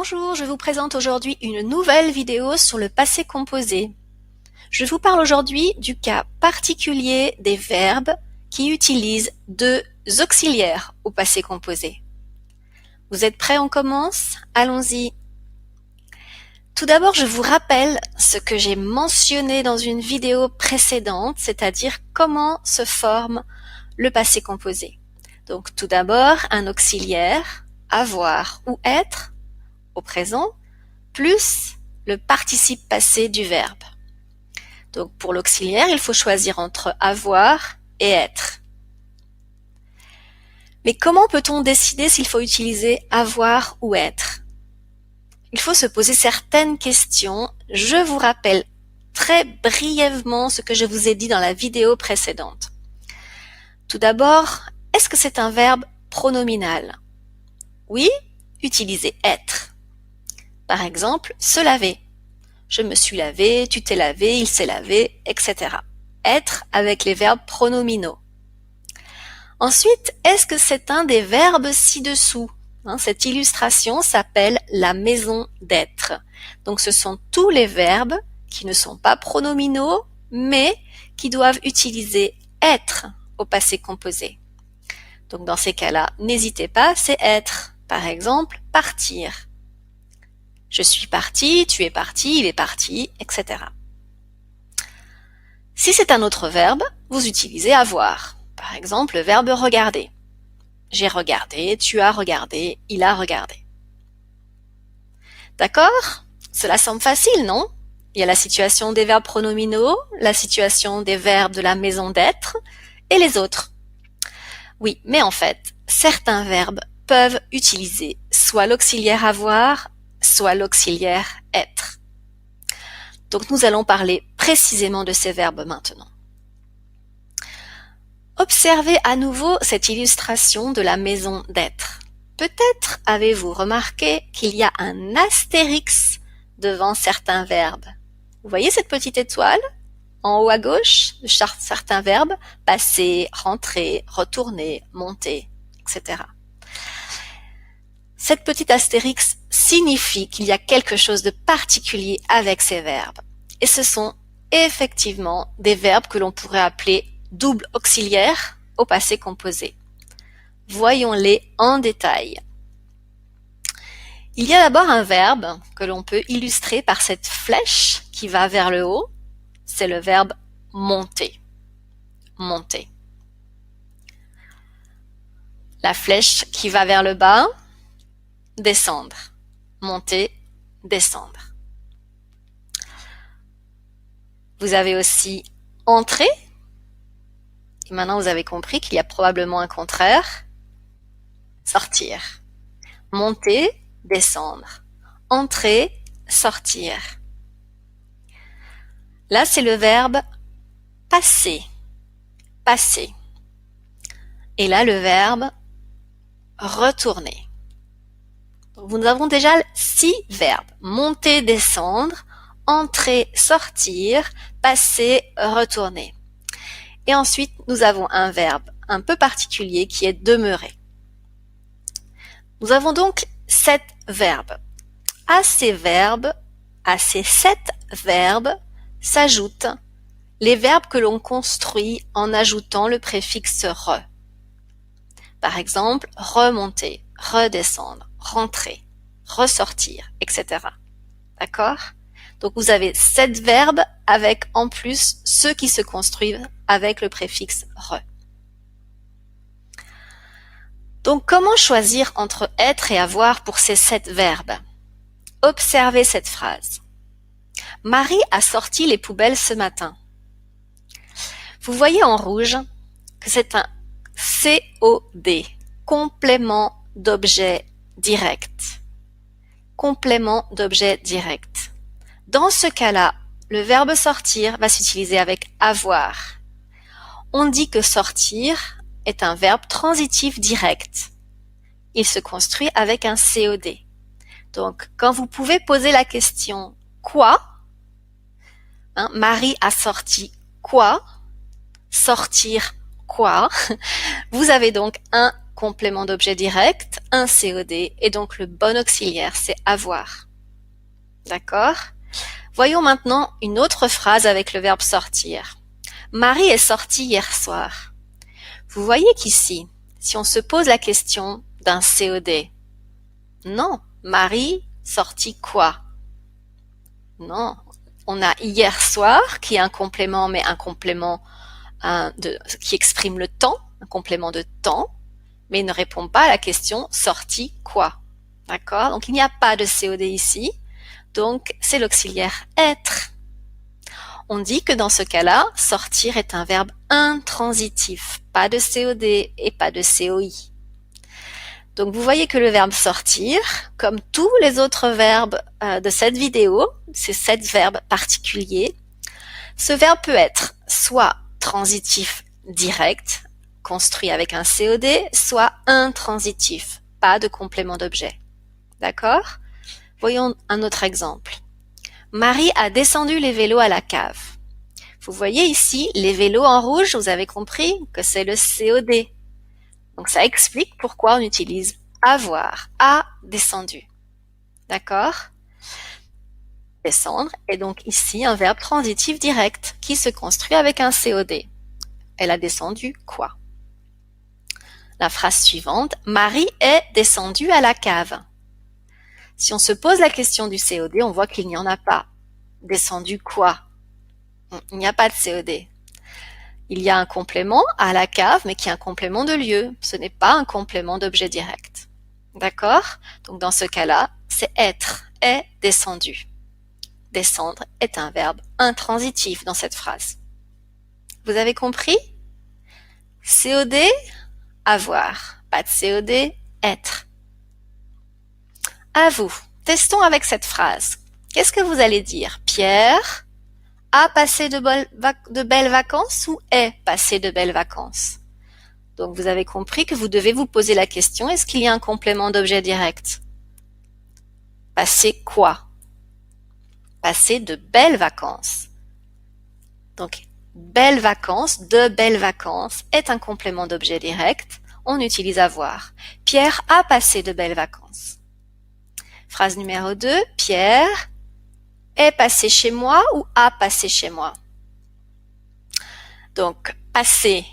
Bonjour, je vous présente aujourd'hui une nouvelle vidéo sur le passé composé. Je vous parle aujourd'hui du cas particulier des verbes qui utilisent deux auxiliaires au passé composé. Vous êtes prêts, on commence? Allons-y. Tout d'abord, je vous rappelle ce que j'ai mentionné dans une vidéo précédente, c'est-à-dire comment se forme le passé composé. Donc tout d'abord, un auxiliaire, avoir ou être, au présent, plus le participe passé du verbe. Donc pour l'auxiliaire, il faut choisir entre avoir et être. Mais comment peut-on décider s'il faut utiliser avoir ou être? Il faut se poser certaines questions. Je vous rappelle très brièvement ce que je vous ai dit dans la vidéo précédente. Tout d'abord, est-ce que c'est un verbe pronominal? Oui, utilisez être. Par exemple, se laver. Je me suis lavé, tu t'es lavé, il s'est lavé, etc. Être avec les verbes pronominaux. Ensuite, est-ce que c'est un des verbes ci-dessous? Cette illustration s'appelle la maison d'être. Donc ce sont tous les verbes qui ne sont pas pronominaux, mais qui doivent utiliser être au passé composé. Donc dans ces cas-là, n'hésitez pas, c'est être. Par exemple, partir. Je suis parti, tu es parti, il est parti, etc. Si c'est un autre verbe, vous utilisez avoir. Par exemple, le verbe regarder. J'ai regardé, tu as regardé, il a regardé. D'accord? Cela semble facile, non? Il y a la situation des verbes pronominaux, la situation des verbes de la maison d'être, et les autres. Oui, mais en fait, certains verbes peuvent utiliser soit l'auxiliaire avoir, soit l'auxiliaire être. Donc nous allons parler précisément de ces verbes maintenant. Observez à nouveau cette illustration de la maison d'être. Peut-être avez-vous remarqué qu'il y a un astérix devant certains verbes. Vous voyez cette petite étoile en haut à gauche de certains verbes? Passer, rentrer, retourner, monter, etc. Cette petite astérix signifie qu'il y a quelque chose de particulier avec ces verbes. Et ce sont effectivement des verbes que l'on pourrait appeler double auxiliaires au passé composé. Voyons-les en détail. Il y a d'abord un verbe que l'on peut illustrer par cette flèche qui va vers le haut. C'est le verbe monter. Monter. La flèche qui va vers le bas, descendre. Monter, descendre. Vous avez aussi entrer. Et maintenant, vous avez compris qu'il y a probablement un contraire. Sortir. Monter, descendre. Entrer, sortir. Là, c'est le verbe passer. Passer. Et là, le verbe retourner. Donc, nous avons déjà 6 verbes. Monter, descendre, entrer, sortir, passer, retourner. Et ensuite, nous avons un verbe un peu particulier qui est demeurer. Nous avons donc 7 verbes. À ces 7 verbes, s'ajoutent les verbes que l'on construit en ajoutant le préfixe re. Par exemple, remonter, redescendre, rentrer, ressortir, etc. D'accord? Donc vous avez 7 verbes avec en plus ceux qui se construisent avec le préfixe re. Donc comment choisir entre être et avoir pour ces 7 verbes? Observez cette phrase. Marie a sorti les poubelles ce matin. Vous voyez en rouge que c'est un COD, complément d'objet direct. Complément d'objet direct. Dans ce cas-là, le verbe sortir va s'utiliser avec avoir. On dit que sortir est un verbe transitif direct. Il se construit avec un COD. Donc, quand vous pouvez poser la question « quoi ?» Marie a sorti quoi? Sortir quoi? Vous avez donc un complément d'objet direct, un COD, et donc le bon auxiliaire, c'est avoir. D'accord? Voyons maintenant une autre phrase avec le verbe sortir. Marie est sortie hier soir. Vous voyez qu'ici, si on se pose la question d'un COD, non, Marie sortit quoi? Non, on a hier soir qui est un complément, mais un complément qui exprime le temps, un complément de temps, mais il ne répond pas à la question sorti quoi. D'accord? Donc il n'y a pas de COD ici, donc c'est l'auxiliaire être. On dit que dans ce cas-là, sortir est un verbe intransitif, pas de COD et pas de COI. Donc vous voyez que le verbe sortir, comme tous les autres verbes de cette vidéo, ces 7 verbes particuliers, ce verbe peut être soit transitif direct, construit avec un COD, soit intransitif, pas de complément d'objet. D'accord? Voyons un autre exemple. Marie a descendu les vélos à la cave. Vous voyez ici, les vélos en rouge, vous avez compris que c'est le COD. Donc ça explique pourquoi on utilise avoir, a descendu. D'accord? Descendre est donc ici un verbe transitif direct qui se construit avec un COD. Elle a descendu quoi? La phrase suivante, Marie est descendue à la cave. Si on se pose la question du COD, on voit qu'il n'y en a pas. Descendu quoi? Il n'y a pas de COD. Il y a un complément à la cave, mais qui est un complément de lieu. Ce n'est pas un complément d'objet direct. D'accord? Donc dans ce cas-là, c'est être, est descendu. Descendre est un verbe intransitif dans cette phrase. Vous avez compris? COD, avoir. Pas de COD, être. À vous. Testons avec cette phrase. Qu'est-ce que vous allez dire? Pierre a passé de belles vacances ou est passé de belles vacances? Donc vous avez compris que vous devez vous poser la question, est-ce qu'il y a un complément d'objet direct? Passer quoi? Passer de belles vacances. Donc belles vacances, de belles vacances est un complément d'objet direct. On utilise avoir. Pierre a passé de belles vacances. Phrase numéro 2, Pierre est passé chez moi ou a passé chez moi? Donc, passer.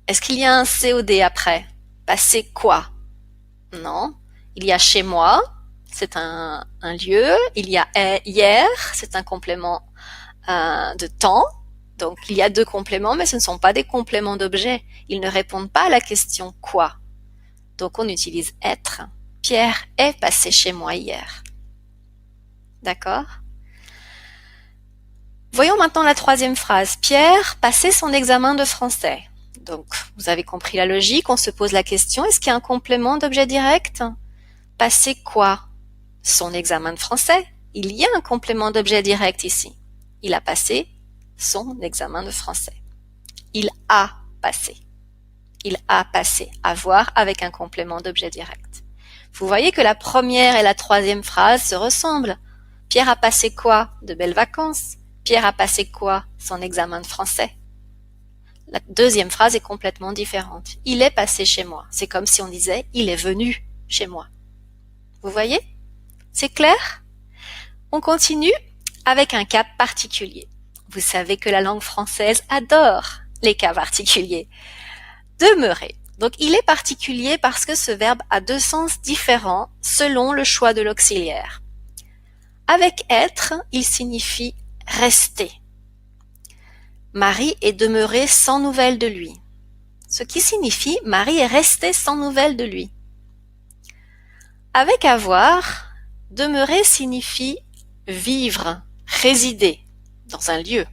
Est-ce qu'il y a un COD après? Passer quoi? Non. Il y a chez moi, c'est un lieu. Il y a hier, c'est un complément de temps. Donc, il y a 2 compléments, mais ce ne sont pas des compléments d'objet. Ils ne répondent pas à la question quoi. Donc, on utilise être. Pierre est passé chez moi hier. D'accord? Voyons maintenant la 3e phrase. Pierre passait son examen de français. Donc, vous avez compris la logique, on se pose la question, est-ce qu'il y a un complément d'objet direct? Passer quoi? Son examen de français. Il y a un complément d'objet direct ici. Il a passé son examen de français. Il a passé. Il a passé. Avoir avec un complément d'objet direct. Vous voyez que la première et la 3e phrase se ressemblent. Pierre a passé quoi? De belles vacances. Pierre a passé quoi? Son examen de français. La 2e phrase est complètement différente. Il est passé chez moi. C'est comme si on disait il est venu chez moi. Vous voyez? C'est clair? On continue avec un cas particulier. Vous savez que la langue française adore les cas particuliers. Demeurer. Donc il est particulier parce que ce verbe a 2 sens différents selon le choix de l'auxiliaire. Avec être, il signifie rester. Marie est demeurée sans nouvelles de lui. Ce qui signifie Marie est restée sans nouvelles de lui. Avec avoir, demeurer signifie vivre, résider dans un lieu.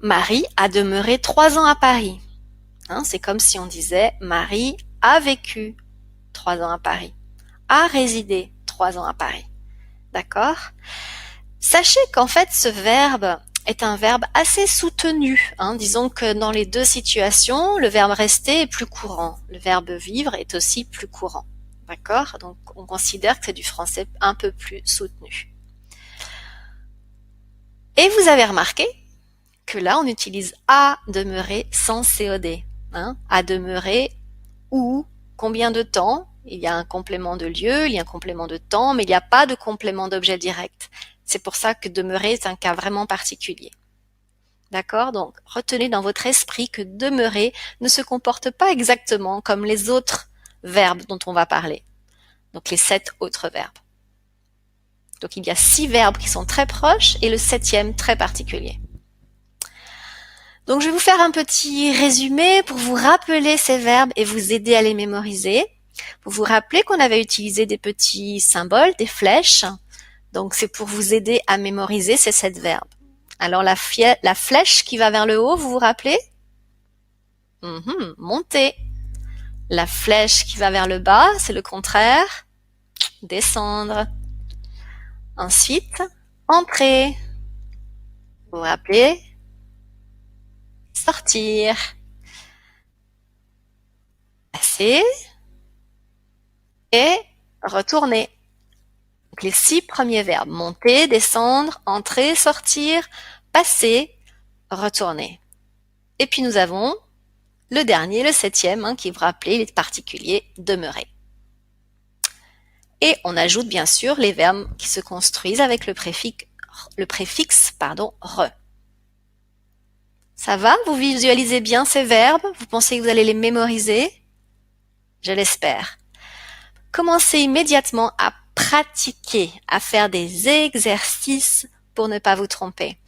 Marie a demeuré 3 ans à Paris. C'est comme si on disait Marie a vécu 3 ans à Paris, a résidé 3 ans à Paris. D'accord? Sachez qu'en fait, ce verbe est un verbe assez soutenu. Disons que dans les 2 situations, le verbe rester est plus courant. Le verbe vivre est aussi plus courant. D'accord? Donc, on considère que c'est du français un peu plus soutenu. Et vous avez remarqué que là, on utilise a demeurer sans COD. A demeurer où, combien de temps. Il y a un complément de lieu, il y a un complément de temps, mais il n'y a pas de complément d'objet direct. C'est pour ça que demeurer est un cas vraiment particulier. D'accord? Donc, retenez dans votre esprit que demeurer ne se comporte pas exactement comme les autres verbes dont on va parler. Donc, les 7 autres verbes. Donc, il y a 6 verbes qui sont très proches et le 7e très particulier. Donc, je vais vous faire un petit résumé pour vous rappeler ces verbes et vous aider à les mémoriser. Vous vous rappelez qu'on avait utilisé des petits symboles, des flèches. Donc, c'est pour vous aider à mémoriser ces 7 verbes. Alors, la flèche qui va vers le haut, vous vous rappelez? Monter. La flèche qui va vers le bas, c'est le contraire. Descendre. Ensuite, entrer. Vous vous rappelez? Sortir. Passer. Et retourner. Donc, les 6 premiers verbes. Monter, descendre, entrer, sortir, passer, retourner. Et puis nous avons le dernier, le 7e, qui vous rappelez, il est particulier, demeurer. Et on ajoute bien sûr les verbes qui se construisent avec le préfixe re. Ça va? Vous visualisez bien ces verbes? Vous pensez que vous allez les mémoriser? Je l'espère. Commencez immédiatement à pratiquer, à faire des exercices pour ne pas vous tromper.